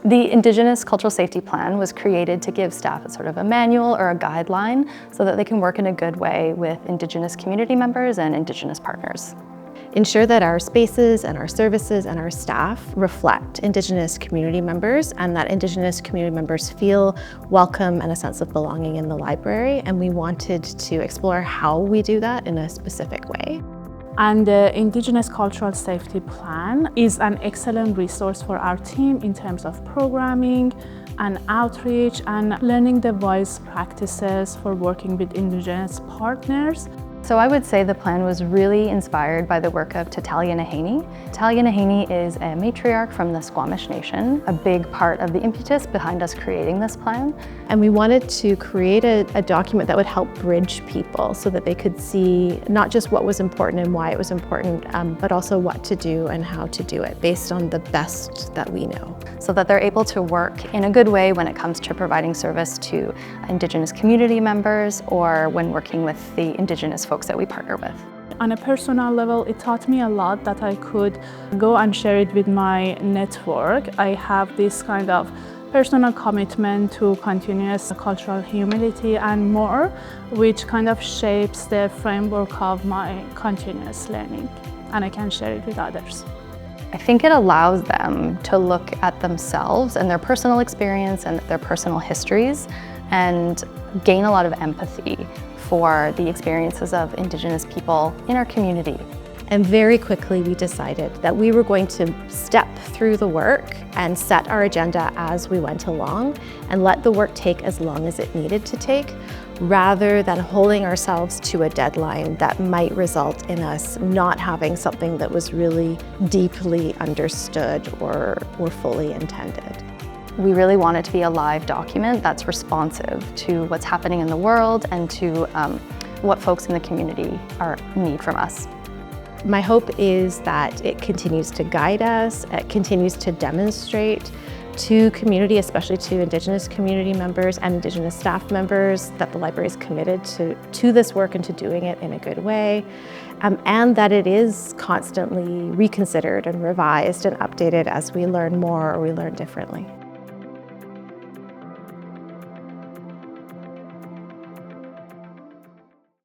The Indigenous Cultural Safety Plan was created to give staff a sort of a manual or a guideline so that they can work in a good way with Indigenous community members and Indigenous partners. Ensure that our spaces and our services and our staff reflect Indigenous community members and that Indigenous community members feel welcome and a sense of belonging in the library. And we wanted to explore how we do that in a specific way. And the Indigenous Cultural Safety Plan is an excellent resource for our team in terms of programming and outreach and learning the wise practices for working with Indigenous partners. So I would say the plan was really inspired by the work of Talia Nahaney. Talia Nahaney is a matriarch from the Squamish Nation, a big part of the impetus behind us creating this plan. And we wanted to create a document that would help bridge people so that they could see not just what was important and why it was important, but also what to do and how to do it based on the best that we know. So that they're able to work in a good way when it comes to providing service to Indigenous community members or when working with the Indigenous folks that we partner with. On a personal level, it taught me a lot that I could go and share it with my network. I have this kind of personal commitment to continuous cultural humility and more, which kind of shapes the framework of my continuous learning, and I can share it with others. I think it allows them to look at themselves and their personal experience and their personal histories and gain a lot of empathy for the experiences of Indigenous people in our community. And very quickly we decided that we were going to step through the work and set our agenda as we went along and let the work take as long as it needed to take, rather than holding ourselves to a deadline that might result in us not having something that was really deeply understood or fully intended. We really want it to be a live document that's responsive to what's happening in the world and to what folks in the community need from us. My hope is that it continues to guide us, it continues to demonstrate to community, especially to Indigenous community members and Indigenous staff members, that the library is committed to this work and to doing it in a good way, and that it is constantly reconsidered and revised and updated as we learn more or we learn differently.